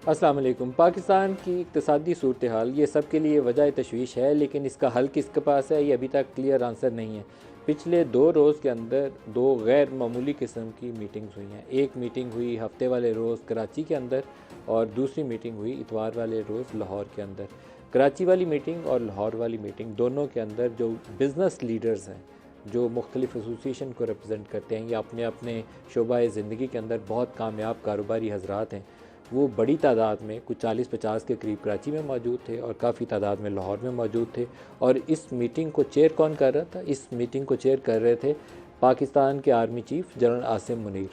अस्सलाम वालेकुम। पाकिस्तान की इक़्तिसादी सूरत हाल ये सब के लिए वजह तशवीश है, लेकिन इसका हल किसके पास है ये अभी तक क्लियर आंसर नहीं है। पिछले 2 रोज़ के अंदर 2 गैर मामूली किस्म की मीटिंग्स हुई हैं। एक मीटिंग हुई हफ्ते वाले रोज़ कराची के अंदर और दूसरी मीटिंग हुई इतवार वाले रोज़ लाहौर के अंदर। कराची वाली मीटिंग और लाहौर वाली मीटिंग दोनों के अंदर जो बिज़नेस लीडर्स हैं, जो मुख्तलिफ़ एसोसिएशन को रिप्रेजेंट करते हैं या अपने अपने शोबा ज़िंदगी के अंदर बहुत कामयाब कारोबारी हजरात हैं, वो बड़ी तादाद में कुछ 40-50 के करीब कराची में मौजूद थे और काफ़ी तादाद में लाहौर में मौजूद थे। और इस मीटिंग को चेयर कौन कर रहा था? इस मीटिंग को चेयर कर रहे थे पाकिस्तान के army chief general Asim Munir.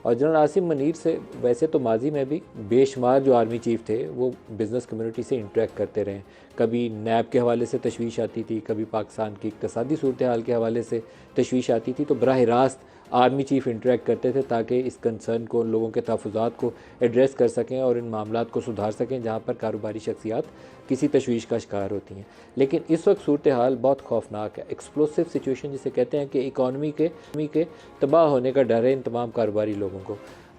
और जनरल आसिम मुनीर से वैसे तो माजी में भी बेशुमार जो आर्मी चीफ़ थे वो बिज़नेस कम्युनिटी से इंटरेक्ट करते रहे। कभी नैब के हवाले से तशवीश आती थी, कभी पाकिस्तान की इक़्तिसादी सूरत हाल के हवाले से तशवीश आती थी, तो बराह रास्त आर्मी चीफ़ इंटरेक्ट करते थे ताकि इस कंसर्न को, लोगों के तहफ़्फ़ुज़ात को एड्रेस कर सकें और इन मामलात को सुधार सकें जहाँ पर कारोबारी शख्सियात किसी तशवीश का शिकार होती हैं। लेकिन इस वक्त सूरत हाल बहुत खौफनाक है। एक्सप्लोसिव सिचुएशन जिसे कहते हैं कि इकॉनमी के तबाह होने का डर है इन तमाम कारोबारी लोगों को।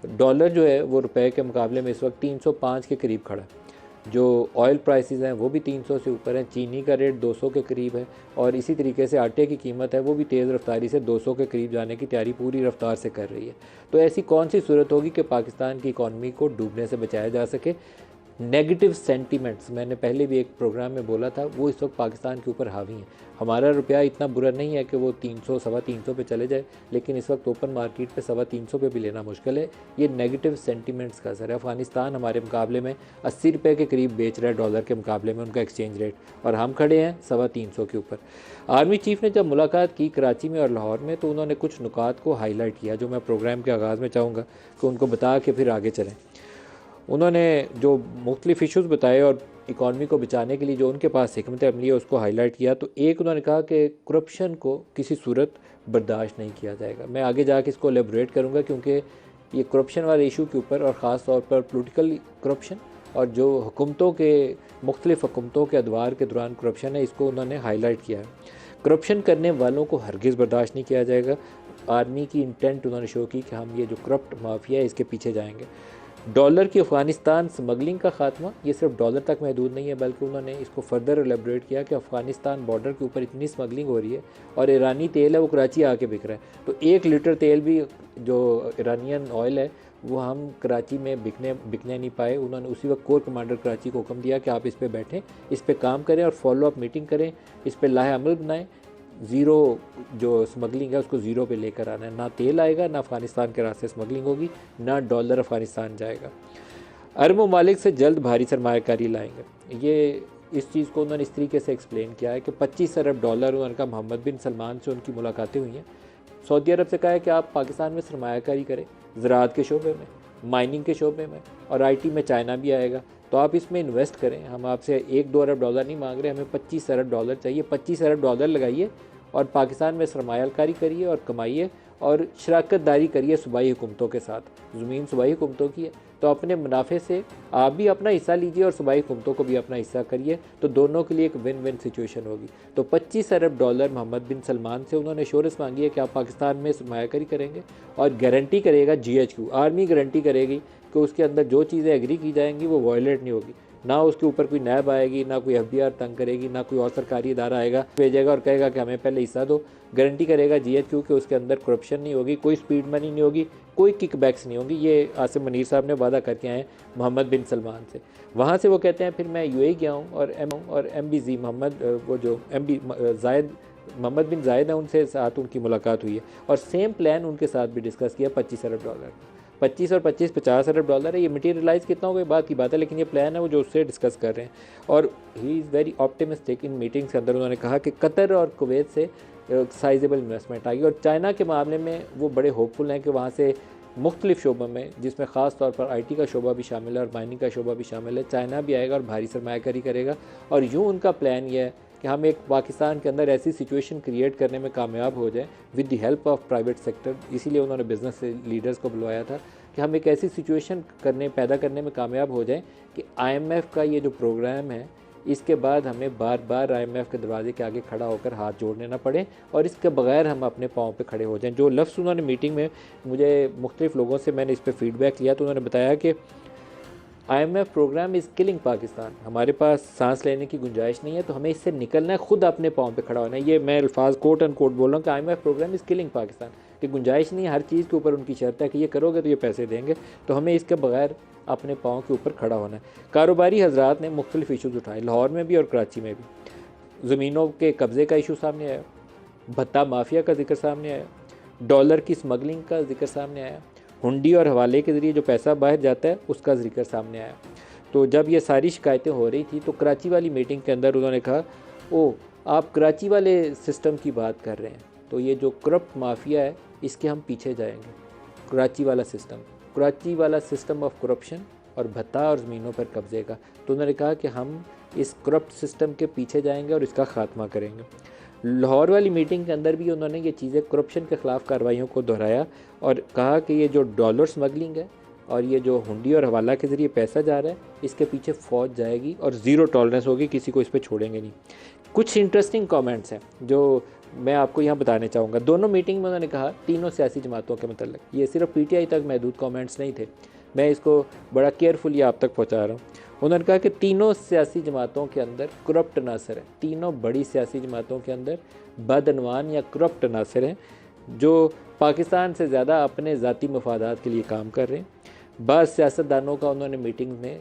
डॉलर जो है वो रुपए के मुकाबले में इस वक्त 305 के करीब खड़ा है। जो ऑयल प्राइसेस हैं वो भी 300 से ऊपर हैं। चीनी का रेट 200 के करीब है और इसी तरीके से आटे की कीमत है वो भी तेज़ रफ्तारी से 200 के करीब जाने की तैयारी पूरी रफ्तार से कर रही है। तो ऐसी कौन सी सूरत होगी कि पाकिस्तान की इकॉनमी को डूबने से बचाया जा सके? नेगेटिव सेंटीमेंट्स, मैंने पहले भी एक प्रोग्राम में बोला था, वो इस वक्त पाकिस्तान के ऊपर हावी हैं। हमारा रुपया इतना बुरा नहीं है कि वो 300 सवा 300 पे चले जाए, लेकिन इस वक्त ओपन मार्केट पे सवा 300 पे भी लेना मुश्किल है। ये नेगेटिव सेंटीमेंट्स का असर है। अफ़गानिस्तान हमारे मुकाबले में 80 रुपये के करीब बेच रहा है डॉलर के मुकाबले में उनका एक्सचेंज रेट, और हम खड़े हैं सवा 300 के ऊपर। आर्मी चीफ़ ने जब मुलाकात की कराची में और लाहौर में, तो उन्होंने कुछ नुकात को हाईलाइट किया जो मैं प्रोग्राम के आगाज़ में चाहूँगा कि उनको बता के फिर आगे चलें। उन्होंने जो मुख्तलिफ़ इशूज़ बताए और इकॉनमी को बचाने के लिए जो उनके पास हिकमत अमली है उसको हाईलाइट किया। तो एक उन्होंने कहा कि करप्शन को किसी सूरत बर्दाश्त नहीं किया जाएगा। मैं आगे जाके इसको एलेबोरेट करूँगा क्योंकि ये करप्शन वाले इशू के ऊपर और ख़ास तौर पर पॉलिटिकल करप्शन और जो हुकूमतों के मुख्तलिफ़ हुकूमतों के अदवार के दौरान करप्शन है, इसको उन्होंने हाईलाइट किया है। करप्शन करने वालों को हरगिज़ बर्दाश्त नहीं किया जाएगा। आर्मी की इंटेंट उन्होंने शो की कि हम ये जो करप्ट माफिया है इसके पीछे जाएंगे। डॉलर की अफ़गानिस्तान स्मगलिंग का ख़ात्मा ये सिर्फ डॉलर तक महदूद नहीं है, बल्कि उन्होंने इसको फर्दर एलेबोरेट किया कि अफ़गानिस्तान बॉर्डर के ऊपर इतनी स्मगलिंग हो रही है और ईरानी तेल है वो कराची आके बिक रहा है। तो 1 लीटर तेल भी जो ईरानियन ऑयल है वो हम कराची में बिकने नहीं पाए। उन्होंने उसी वक्त कोर कमांडर कराची को हुक्म दिया कि आप इस पर बैठें, इस पर काम करें और फॉलोअप मीटिंग करें, इस पर लाहे अमल बनाएं। ज़ीरो जो स्मगलिंग है उसको ज़ीरो पे लेकर आना है। ना तेल आएगा, ना अफ़गानिस्तान के रास्ते स्मगलिंग होगी, ना डॉलर अफ़गानिस्तान जाएगा। अरब ममालिक से जल्द भारी सरमायाकारी लाएंगे। ये इस चीज़ को उन्होंने इस तरीके से एक्सप्लेन किया है कि 25 अरब डॉलर उन्होंने कहा मोहम्मद बिन सलमान से उनकी मुलाकातें हुई हैं। सऊदी अरब से कहा है कि आप पाकिस्तान में सरमायाकारी करें, ज़राअत के शोबे में, माइनिंग के शोबे में, और IT में चाइना भी आएगा, तो आप इसमें इन्वेस्ट करें। हम आपसे 1-2 अरब डॉलर नहीं मांग रहे, हमें 25 अरब डॉलर चाहिए। 25 अरब डॉलर लगाइए और पाकिस्तान में सरमायाकारी करिए और कमाइए और शराकत दारी करिए सूबाई हुकूमतों के साथ। ज़मीन सूबाई हुकूमतों की है, तो अपने मुनाफे से आप भी अपना हिस्सा लीजिए और सूबाई हुकूमतों को भी अपना हिस्सा करिए, तो दोनों के लिए एक विन विन सिचुएशन होगी। तो 25 अरब डॉलर मोहम्मद बिन सलमान से उन्होंने एश्योरेंस मांगी है कि आप पाकिस्तान में सरमायाकारी करेंगे और गारंटी करेगा GHQ, आर्मी गारंटी करेगी कि उसके अंदर जो चीज़ें एग्री की जाएंगी वो वायलेट नहीं होगी। ना उसके ऊपर कोई नैब आएगी, ना कोई FBR तंग करेगी, ना कोई और सरकारी इदारा आएगा भेजेगा और कहेगा कि हमें पहले हिस्सा दो। गारंटी करेगा GHQ कि उसके अंदर करप्शन नहीं होगी, कोई स्पीड मनी नहीं होगी, कोई किकबैक्स नहीं होगी। ये आसिम मुनीर साहब ने वादा करके आए हैं मोहम्मद बिन सलमान से। वहाँ से वो कहते हैं फिर मैं UAE गया हूँ और MBZ मोहम्मद वो जो MB जायद मोहम्मद बिन जायद है उनसे साथ उनकी मुलाकात हुई है और सेम प्लान उनके साथ भी डिस्कस किया। 25 अरब डॉलर, 25 और 25 50 अरब डॉलर है। ये मटीरियलाइज़ कितना होगा बात की बात है, लेकिन ये प्लान है वो जो उससे डिस्कस कर रहे हैं। और he is very optimistic. In meetings के अंदर उन्होंने कहा कि कतर और कुवैत से साइजेबल इन्वेस्टमेंट आएगी और चाइना के मामले में वो बड़े होपफुल हैं कि वहाँ से मुख्तलिफ़ शोबों में, जिसमें ख़ास तौर पर IT का शोबा भी शामिल है और माइनिंग का शोबा भी शामिल है, चाइना भी आएगा और भारी सरमायाकारी करेगा। और यूँ उनका प्लान ये है कि हम एक पाकिस्तान के अंदर ऐसी सिचुएशन क्रिएट करने में कामयाब हो जाए with the help of private sector. इसीलिए उन्होंने बिज़नेस लीडर्स को बुलवाया था कि हम एक ऐसी सिचुएशन पैदा करने में कामयाब हो जाएं कि IMF का ये जो प्रोग्राम है इसके बाद हमें बार बार IMF के दरवाजे के आगे खड़ा होकर हाथ जोड़ने ना पड़े और इसके बगैर हम अपने पाँव पे खड़े हो जाएं। जो लफ्ज़ उन्होंने मीटिंग में मुझे मुख्तलिफ़ लोगों से मैंने इस पर फ़ीडबैक लिया तो उन्होंने बताया कि IMF program is killing Pakistan. हमारे पास सांस लेने की गुंजाइश नहीं है, तो हमें इससे निकलना है, खुद अपने पाँव पे खड़ा होना है। ये मैं अल्फाज कोट एंड कोट बोल रहा हूँ कि IMF program is killing Pakistan, कि गुंजाइश नहीं है, हर चीज़ के ऊपर उनकी शर्त है कि ये करोगे तो ये पैसे देंगे। तो हमें इसके बगैर अपने पाँव के ऊपर खड़ा होना है। कारोबारी हजरात ने मुख्तलिफ इशूज़ उठाए, लाहौर में भी और कराची में भी। ज़मीनों के कब्ज़े का इशू सामने आया, भत्ता माफिया का जिक्र सामने आया, डॉलर की स्मगलिंग का जिक्र सामने आया, हुंडी और हवाले के ज़रिए जो पैसा बाहर जाता है उसका जिक्र सामने आया। तो जब ये सारी शिकायतें हो रही थी तो कराची वाली मीटिंग के अंदर उन्होंने कहा, ओ आप कराची वाले सिस्टम की बात कर रहे हैं, तो ये जो करप्ट माफिया है इसके हम पीछे जाएंगे। कराची वाला सिस्टम ऑफ करप्शन और भत्ता और ज़मीनों पर कब्जे का। तो उन्होंने कहा कि हम इस करप्ट सिस्टम के पीछे जाएंगे और इसका ख़ात्मा करेंगे। लाहौर वाली मीटिंग के अंदर भी उन्होंने ये चीज़ें करप्शन के ख़िलाफ़ कार्रवाइयों को दोहराया और कहा कि ये जो डॉलर स्मगलिंग है और ये जो हुंडी और हवाला के ज़रिए पैसा जा रहा है, इसके पीछे फ़ौज जाएगी और ज़ीरो टॉलरेंस होगी, किसी को इस पर छोड़ेंगे नहीं। कुछ इंटरेस्टिंग कमेंट्स हैं जो मैं आपको यहाँ बताने चाहूँगा। दोनों मीटिंग में उन्होंने कहा तीनों सियासी जमातों के मतलब, ये सिर्फ PTI तक महदूद कमेंट्स नहीं थे, मैं इसको बड़ा केयरफुली आप तक पहुँचा रहा हूँ। उन्होंने कहा कि तीनों सियासी जमातों के अंदर करप्ट अनासर हैं, तीनों बड़ी सियासी जमातों के अंदर बदअनवान या करप्ट अनासर हैं जो पाकिस्तान से ज़्यादा अपने ज़ाती मफादात के लिए काम कर रहे हैं। बाज़ सियासतदानों का उन्होंने मीटिंग में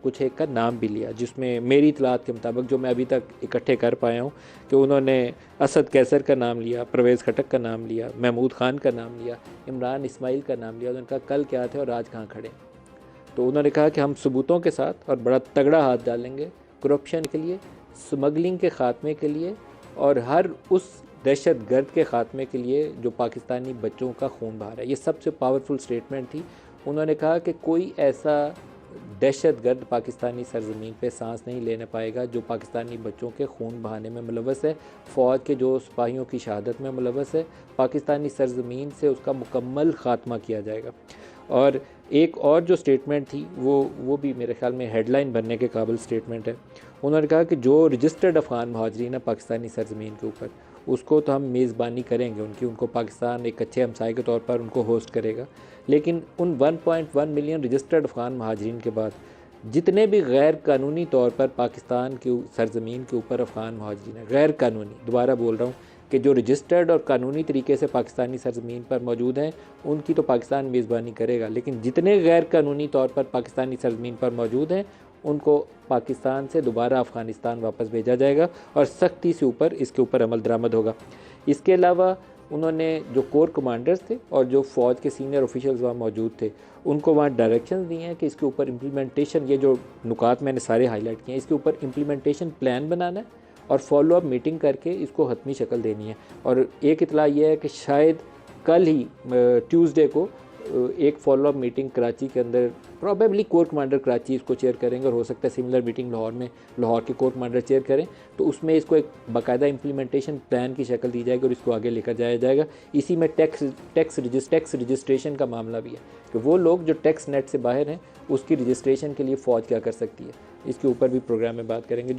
कुछ एक का नाम भी लिया, जिसमें मेरी इतलात के मुताबिक जो मैं अभी तक इकट्ठे कर पाया हूँ कि उन्होंने असद कैसर का नाम लिया, परवेज़ खटक का नाम लिया, महमूद खान का नाम लिया, इमरान इस्माइल का नाम लिया। उन्होंने कहा कल क्या थे और आज कहाँ खड़े। तो उन्होंने कहा कि हम सबूतों के साथ और बड़ा तगड़ा हाथ डालेंगे करप्शन के लिए, स्मगलिंग के ख़ात्मे के लिए और हर उस दहशत गर्द के ख़ात्मे के लिए जो पाकिस्तानी बच्चों का खून बहा रहा है। ये सबसे पावरफुल स्टेटमेंट थी। उन्होंने कहा कि कोई ऐसा दहशत गर्द पाकिस्तानी सरज़मीन पे सांस नहीं लेने पाएगा जो पाकिस्तानी बच्चों के खून बहाने में मुलव्वस है, फ़ौज के जो सिपाहियों की शहादत में मुलव्वस है। पाकिस्तानी सरज़मीन से उसका मुकम्मल ख़ात्मा किया जाएगा। और एक और जो स्टेटमेंट थी वो भी मेरे ख्याल में हेडलाइन बनने के काबिल स्टेटमेंट है। उन्होंने कहा कि जो रजिस्टर्ड अफ़गान महाजरीन है पाकिस्तानी सरज़मीन के ऊपर, उसको तो हम मेज़बानी करेंगे उनको पाकिस्तान एक अच्छे हमसाए के तौर पर उनको होस्ट करेगा, लेकिन उन 1.1 मिलियन रजिस्टर्ड अफ़गान महाजरीन के बाद जितने भी गैर कानूनी तौर पर पाकिस्तान की सरज़मीन के ऊपर अफ़गान महाजरीन हैं, गैर कानूनी, दोबारा बोल रहा हूँ कि जो रजिस्टर्ड और कानूनी तरीके से पाकिस्तानी सरज़मीन पर मौजूद हैं उनकी तो पाकिस्तान मेज़बानी करेगा, लेकिन जितने गैर कानूनी तौर पर पाकिस्तानी सरज़मीन पर मौजूद हैं उनको पाकिस्तान से दोबारा अफ़गानिस्तान वापस भेजा जाएगा और सख्ती से इसके ऊपर अमल दरामद होगा। इसके अलावा उन्होंने जो कोर कमांडर्स थे और जो फ़ौज के सीनियर ऑफिशियल्स वहाँ मौजूद थे उनको वहाँ डायरेक्शंस दिए हैं कि इसके ऊपर इम्प्लीमेंटेशन, ये जो नुकात मैंने सारे हाईलाइट किए हैं, इसके ऊपर इम्प्लीमेंटेशन प्लान बनाना है और फॉलो अप मीटिंग करके इसको हतमी शक्ल देनी है। और एक इतला ये है कि शायद कल ही ट्यूसडे को एक फॉलो अप मीटिंग कराची के अंदर, प्रॉबेबली कोर कमांडर कराची इसको चेयर करेंगे और हो सकता है सिमिलर मीटिंग लाहौर के कोर कमांडर चेयर करें, तो उसमें इसको एक बाकायदा इम्प्लीमेंटेशन प्लान की शक्ल दी जाएगी और इसको आगे लेकर जाया जाएगा। इसी में टैक्स रजिस्ट्रेशन का मामला भी है कि वो लोग जो टैक्स नेट से बाहर हैं उसकी रजिस्ट्रेशन के लिए फ़ौज क्या कर सकती है, इसके ऊपर भी प्रोग्राम में बात करेंगे।